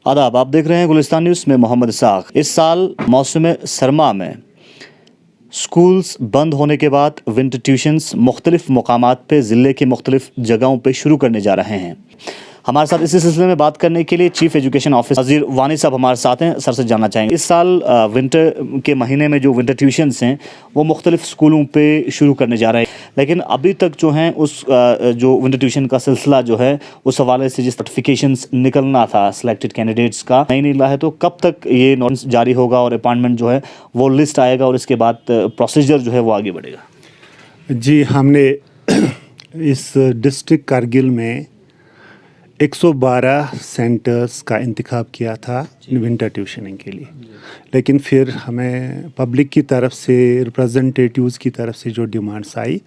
आदाब, आप देख रहे हैं गुलिस्तान न्यूज़ में मोहम्मद इसाक। इस साल मौसम सरमा में स्कूल्स बंद होने के बाद विंटर ट्यूशन्स मुख्तलिफ मकामात पे ज़िले के मुख्तलिफ जगहों पे शुरू करने जा रहे हैं। हमारे साथ इसी सिलसिले में बात करने के लिए चीफ एजुकेशन ऑफिसर नज़ीर वानी साहब हमारे साथ हैं। सर से जानना चाहेंगे, इस साल विंटर के महीने में जो विंटर ट्यूशन्स हैं वो मुख्तलिफ स्कूलों पे शुरू करने जा रहे हैं, लेकिन अभी तक जो हैं उस जो विंटर ट्यूशन का सिलसिला जो है उस हवाले से जिस सर्टिफिकेशंस निकलना था सिलेक्टेड कैंडिडेट्स का नहीं निकला है, तो कब तक ये नोटिस जारी होगा और अपॉइंटमेंट जो है वो लिस्ट आएगा और इसके बाद प्रोसीजर जो है वो आगे बढ़ेगा? जी, हमने इस डिस्ट्रिक्ट कारगिल में 112 सेंटर्स का इंतखाब किया था विंटर ट्यूशनिंग के लिए, लेकिन फिर हमें पब्लिक की तरफ से, रिप्रेजेंटेटिव्स की तरफ से जो डिमांड्स आई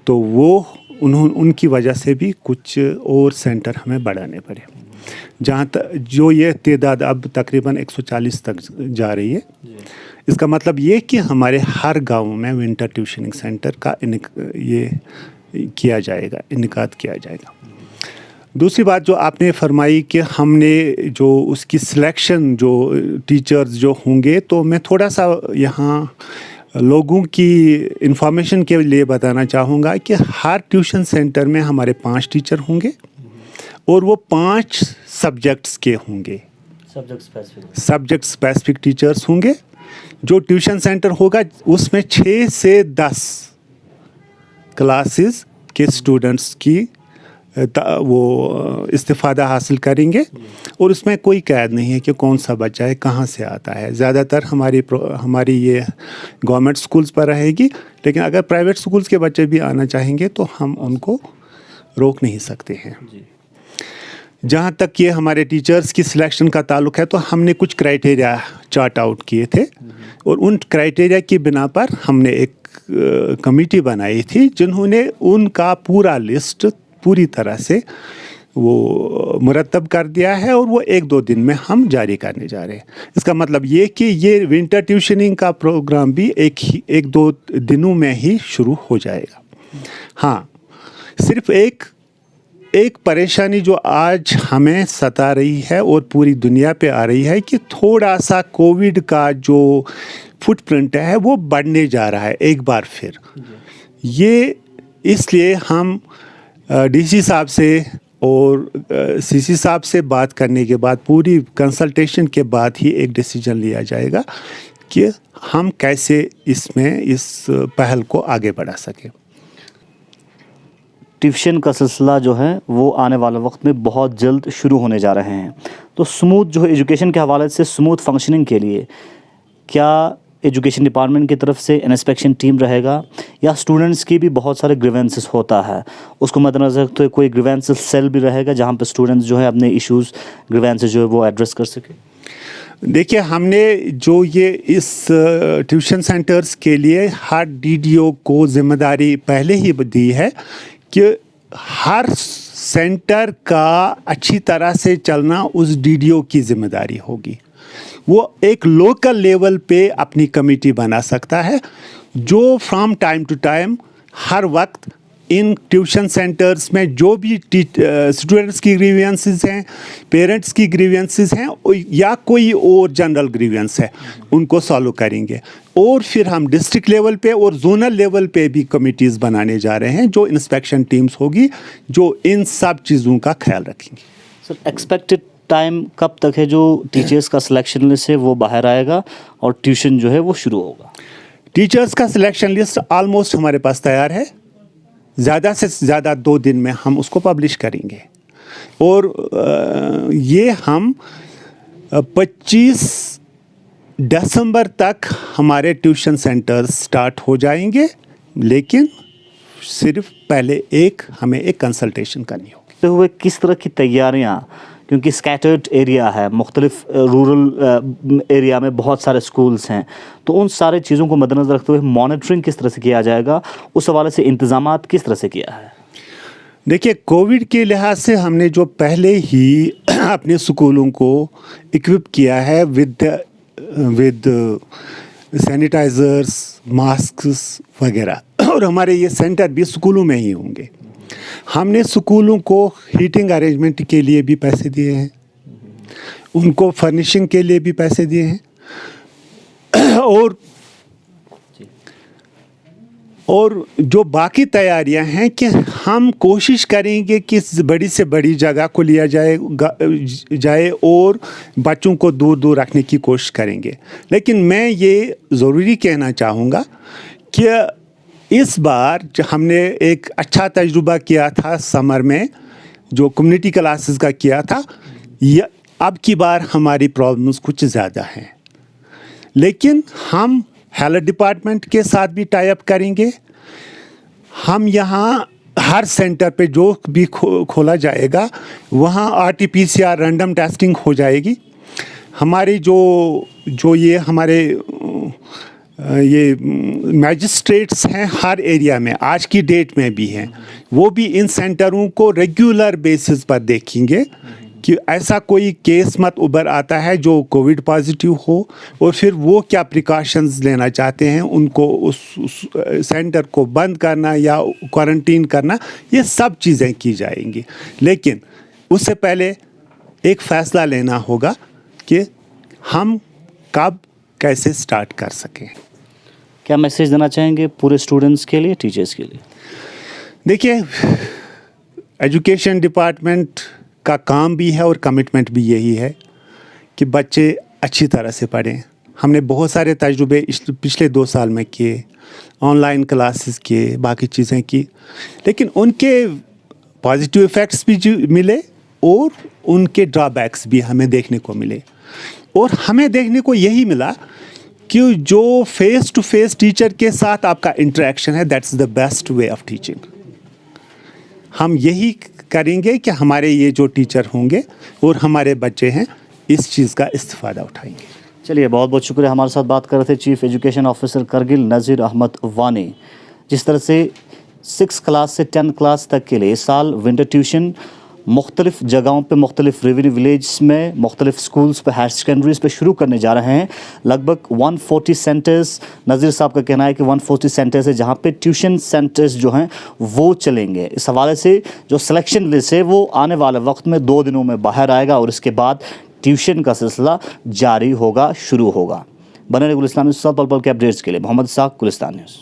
तो वो उनकी वजह से भी कुछ और सेंटर हमें बढ़ाने पड़े, जहाँ तक जो ये तादाद अब तकरीबन 140 तक जा रही है। इसका मतलब ये कि हमारे हर गांव में विंटर ट्यूशनिंग सेंटर का इनेकाद किया जाएगा। दूसरी बात जो आपने फरमाई कि हमने जो उसकी सिलेक्शन जो टीचर्स जो होंगे, तो मैं थोड़ा सा यहाँ लोगों की इंफॉर्मेशन के लिए बताना चाहूँगा कि हर ट्यूशन सेंटर में हमारे 5 टीचर होंगे और वो 5 सब्जेक्ट्स के होंगे, सब्जेक्ट स्पेसिफिक टीचर्स होंगे। जो ट्यूशन सेंटर होगा उसमें 6 से 10 क्लासेस के स्टूडेंट्स की वो इस्तिफ़ादा हासिल करेंगे और उसमें कोई कैद नहीं है कि कौन सा बच्चा है, कहाँ से आता है। ज़्यादातर हमारी ये गवर्नमेंट स्कूल्स पर रहेगी, लेकिन अगर प्राइवेट स्कूल्स के बच्चे भी आना चाहेंगे तो हम उनको रोक नहीं सकते हैं। जहाँ तक ये हमारे टीचर्स की सिलेक्शन का ताल्लुक़ है, तो हमने कुछ क्राइटेरिया चार्ट आउट किए थे और उन क्राइटेरिया की बिना पर हमने एक कमेटी बनाई थी जिन्होंने उनका पूरा लिस्ट पूरी तरह से वो मुरतब कर दिया है और वो 1-2 दिन में हम जारी करने जा रहे हैं। इसका मतलब ये कि ये विंटर ट्यूशनिंग का प्रोग्राम भी 1-2 दिनों में ही शुरू हो जाएगा। हाँ, सिर्फ एक परेशानी जो आज हमें सता रही है और पूरी दुनिया पे आ रही है कि थोड़ा सा कोविड का जो फुटप्रिंट है वो बढ़ने जा रहा है एक बार फिर। ये इसलिए हम डीसी साहब से और सीसी साहब से बात करने के बाद, पूरी कंसल्टेशन के बाद ही एक डिसीजन लिया जाएगा कि हम कैसे इस पहल को आगे बढ़ा सकें। ट्यूशन का सिलसिला जो है वो आने वाले वक्त में बहुत जल्द शुरू होने जा रहे हैं, तो स्मूथ जो है एजुकेशन के हवाले से स्मूथ फंक्शनिंग के लिए क्या एजुकेशन डिपार्टमेंट की तरफ से इंस्पेक्शन टीम रहेगा या स्टूडेंट्स की भी बहुत सारे ग्रीवेंसेस होता है, उसको मद्देनज़र रखते हुए कोई ग्रीवेंसेस सेल भी रहेगा जहाँ पर स्टूडेंट्स जो है अपने इश्यूज़ ग्रीवेंसेस जो है वो एड्रेस कर सके? देखिए, हमने जो ये इस ट्यूशन सेंटर्स के लिए हर डीडीओ को जिम्मेदारी पहले ही दी है कि हर सेंटर का अच्छी तरह से चलना उस डीडीओ की जिम्मेदारी होगी। वो एक लोकल लेवल पे अपनी कमेटी बना सकता है जो फ्रॉम टाइम टू टाइम हर वक्त इन ट्यूशन सेंटर्स में जो भी स्टूडेंट्स की ग्रीवेंसेस हैं, पेरेंट्स की ग्रीवेंसेस हैं या कोई और जनरल ग्रीवेंस है, उनको सॉल्व करेंगे। और फिर हम डिस्ट्रिक्ट लेवल पे और जोनल लेवल पे भी कमिटीज़ बनाने जा रहे हैं जो इंस्पेक्शन टीम्स होगी जो इन सब चीज़ों का ख्याल रखेंगे। सर, एक्सपेक्टेड टाइम कब तक है जो टीचर्स का सिलेक्शन लिस्ट है वो बाहर आएगा और ट्यूशन जो है वो शुरू होगा? टीचर्स का सिलेक्शन लिस्ट ऑलमोस्ट हमारे पास तैयार है। ज़्यादा से ज़्यादा 2 दिन में हम उसको पब्लिश करेंगे और ये हम 25 दिसंबर तक हमारे ट्यूशन सेंटर्स स्टार्ट हो जाएंगे, लेकिन सिर्फ पहले हमें एक कंसल्टेशन करनी होगी। तो हुए किस तरह की तैयारियाँ, क्योंकि स्कैटर्ड एरिया है, मुख्तलिफ रूरल एरिया में बहुत सारे स्कूल्स हैं, तो उन सारे चीज़ों को मद्देनज़र रखते हुए मॉनिटरिंग किस तरह से किया जाएगा, उस हवाले से इंतज़ामात किस तरह से किया है? देखिए, कोविड के लिहाज से हमने जो पहले ही अपने स्कूलों को इक्विप किया है विद सैनिटाइज़र्स, मास्क्स वगैरह, और हमारे ये सेंटर भी स्कूलों में ही होंगे। हमने स्कूलों को हीटिंग अरेंजमेंट के लिए भी पैसे दिए हैं उनको फर्निशिंग के लिए भी पैसे दिए हैं और जो बाकी तैयारियां हैं कि हम कोशिश करेंगे कि बड़ी से बड़ी जगह को लिया जाए और बच्चों को दूर दूर रखने की कोशिश करेंगे। लेकिन मैं ये ज़रूरी कहना चाहूँगा कि इस बार जो हमने एक अच्छा तजुर्बा किया था समर में, जो कम्युनिटी क्लासेस का किया था, अब की बार हमारी प्रॉब्लम्स कुछ ज़्यादा हैं। लेकिन हम हेल्थ डिपार्टमेंट के साथ भी टाई अप करेंगे। हम यहाँ हर सेंटर पे जो भी खोला जाएगा वहाँ RT-PCR रैंडम टेस्टिंग हो जाएगी। हमारे जो ये हमारे ये मैजिस्ट्रेट्स हैं हर एरिया में, आज की डेट में भी हैं, वो भी इन सेंटरों को रेगुलर बेसिस पर देखेंगे कि ऐसा कोई केस मत उभर आता है जो कोविड पॉजिटिव हो, और फिर वो क्या प्रिकॉशंस लेना चाहते हैं, उनको उस सेंटर को बंद करना या क्वारंटीन करना, ये सब चीज़ें की जाएंगी। लेकिन उससे पहले एक फ़ैसला लेना होगा कि हम कब कैसे स्टार्ट कर सकें। क्या मैसेज देना चाहेंगे पूरे स्टूडेंट्स के लिए, टीचर्स के लिए? देखिए, एजुकेशन डिपार्टमेंट का काम भी है और कमिटमेंट भी यही है कि बच्चे अच्छी तरह से पढ़ें। हमने बहुत सारे तजुर्बे पिछले 2 साल में किए, ऑनलाइन क्लासेस किए, बाकी चीज़ें की, लेकिन उनके पॉजिटिव इफ़ेक्ट्स भी मिले और उनके ड्रॉबैक्स भी हमें देखने को मिले। और हमें देखने को यही मिला कि जो फेस टू फेस टीचर के साथ आपका इंटरेक्शन है, that's the best way of teaching. हम यही करेंगे कि हमारे ये जो टीचर होंगे और हमारे बच्चे हैं इस चीज़ का इस्तेफ़ादा उठाएंगे। चलिए, बहुत बहुत शुक्रिया। हमारे साथ बात कर रहे थे चीफ एजुकेशन ऑफिसर करगिल नज़ीर अहमद वानी। जिस तरह से 6 क्लास से 10 क्लास तक के लिए इस साल विंटर ट्यूशन मुख्तलिफ जगहों पे, मुख्तलिफ रेवेन्यू विलेज में, मुख्तलिफ स्कूल्स पे, हायर सेकेंडरीज पे शुरू करने जा रहे हैं। लगभग 140 सेंटर्स, नज़ीर साहब का कहना है कि 140 सेंटर्स है जहाँ पे ट्यूशन सेंटर्स जो हैं वो चलेंगे। इस हवाले से जो सिलेक्शन लिस्ट है वो आने वाले वक्त में 2 दिनों में बाहर आएगा और इसके बाद ट्यूशन का सिलसिला जारी होगा, शुरू होगा। बने रहे गुलिस्तान न्यूज़, पल पल के अपडेट्स के लिए। मोहम्मद साक, गुलिस्तान न्यूज़।